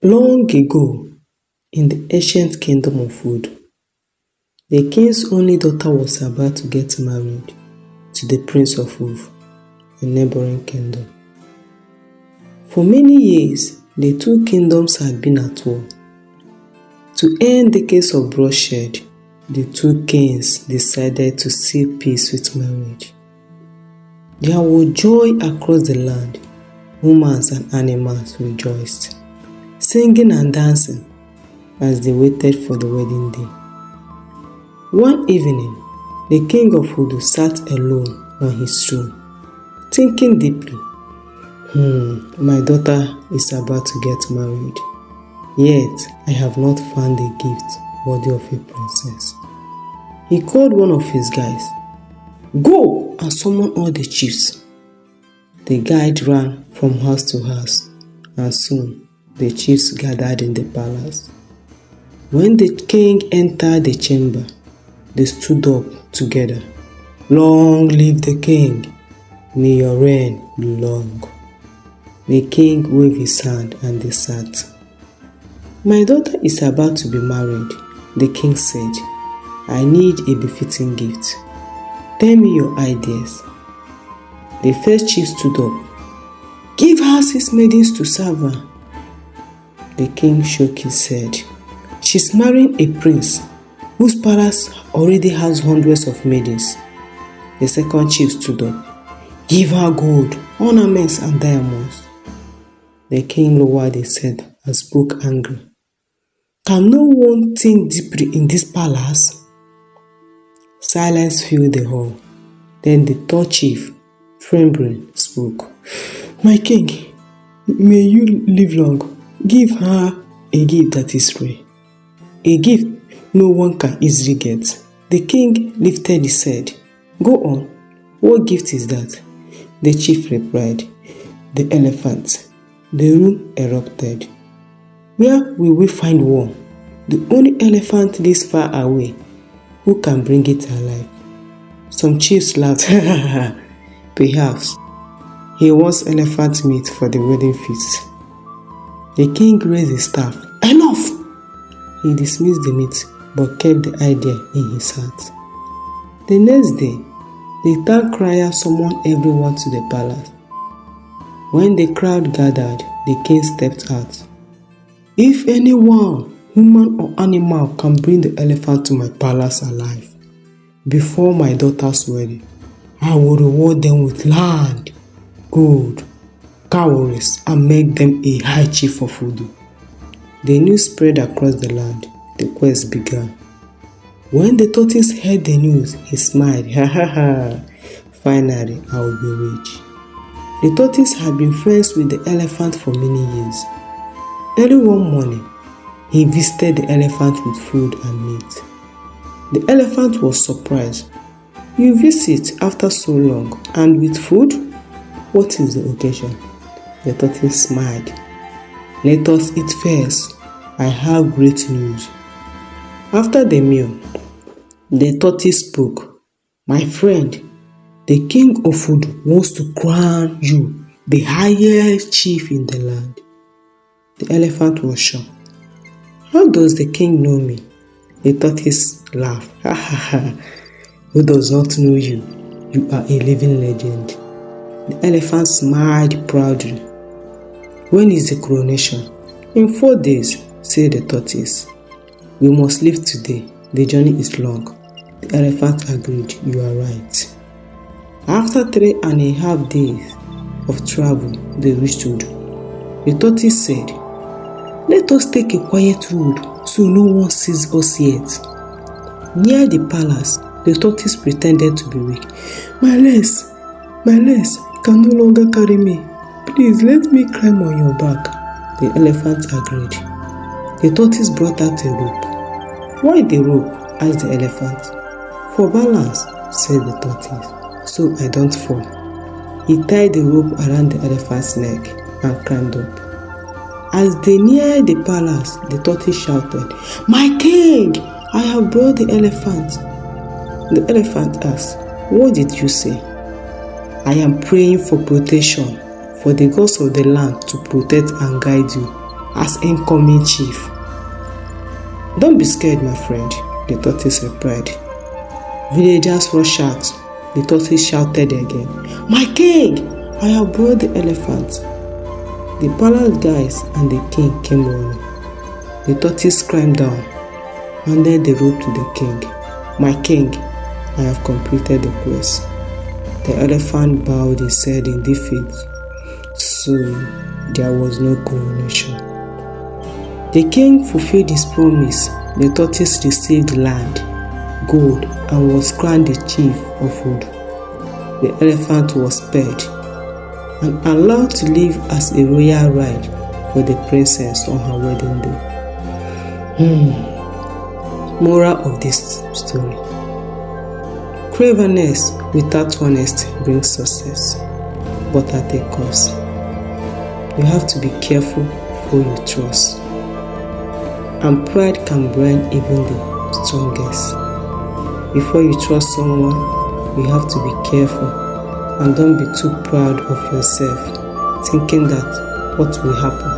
Long ago, in the ancient kingdom of wood, the king's only daughter was about to get married to the prince of Wolf, a neighboring kingdom. For many years, the two kingdoms had been at war. To end decades of bloodshed, the two kings decided to seal peace with marriage. There was joy across the land. Humans and animals rejoiced, singing and dancing as they waited for the wedding day. One evening, the king of Voodoo sat alone on his throne, thinking deeply. My daughter is about to get married, yet I have not found a gift worthy of a princess. He called one of his guys. Go and summon all the chiefs. The guide ran from house to house, and soon the chiefs gathered in the palace. When the king entered the chamber, they stood up together. Long live the king! May your reign be long. The king waved his hand and they sat. My daughter is about to be married, the king said. I need a befitting gift. Tell me your ideas. The first chief stood up. Give her 6 maidens to serve her. The king shook his head. She's marrying a prince whose palace already has hundreds of maidens. The second chief stood up. Give her gold, ornaments and diamonds. The king lowered his head and spoke angry. Can no one think deeply in this palace? Silence filled the hall. Then the third chief, trembling, spoke. My king, may you live long. Give her a gift that is rare. A gift no one can easily get. The king lifted his head. Go on. What gift is that? The chief replied. The elephant. The room erupted. Where will we find one? The only elephant this far away. Who can bring it alive? Some chiefs laughed. Perhaps he wants elephant meat for the wedding feast. The king raised his staff. Enough! He dismissed the meat but kept the idea in his heart. The next day, the town crier summoned everyone to the palace. When the crowd gathered, the king stepped out. If anyone, human or animal, can bring the elephant to my palace alive before my daughter's wedding, I will reward them with land, gold, cowries, and make them a high chief of Voodoo. The news spread across the land. The quest began. When the tortoise heard the news, he smiled. Ha ha ha! Finally, I will be rich. The tortoise had been friends with the elephant for many years. Early one morning, he visited the elephant with food and meat. The elephant was surprised. You visit after so long and with food? What is the occasion? The tortoise smiled. Let us eat first. I have great news. After the meal, the tortoise spoke. My friend, the king of food wants to crown you the highest chief in the land. The elephant was shocked. How does the king know me? The tortoise laughed. Ha ha ha. Who does not know you? You are a living legend. The elephant smiled proudly. When is the coronation? In 4 days, said the tortoise. We must leave today. The journey is long. The elephant agreed. You are right. After 3.5 days of travel, they reached Voodoo. The tortoise said, let us take a quiet road so no one sees us yet. Near the palace, the tortoise pretended to be weak. My legs can no longer carry me. Please let me climb on your back. The elephant agreed. The tortoise brought out a rope. Why the rope? Asked the elephant. For balance, said the tortoise, so I don't fall. He tied the rope around the elephant's neck and climbed up. As they neared the palace, the tortoise shouted, My king, I have brought the elephant. The elephant asked, What did you say? I am praying for protection for the gods of the land to protect and guide you as incoming chief. Don't be scared, my friend, the tortoise replied. Villagers rushed out. The tortoise shouted again, "My king! I have brought the elephant." The palace guys and the king came running. The tortoise climbed down, handed the rope to the king. "My king, I have completed the quest." The elephant bowed his head in defeat. So there was no coronation. The king fulfilled his promise. The tortoise received land, gold, and was crowned the chief of food. The elephant was spared and allowed to live as a royal ride for the princess on her wedding day. Moral of this story: cleverness without honesty brings success, but at a cost. You have to be careful who you trust, and pride can blind even the strongest. Before you trust someone, you have to be careful, and don't be too proud of yourself, thinking that what will happen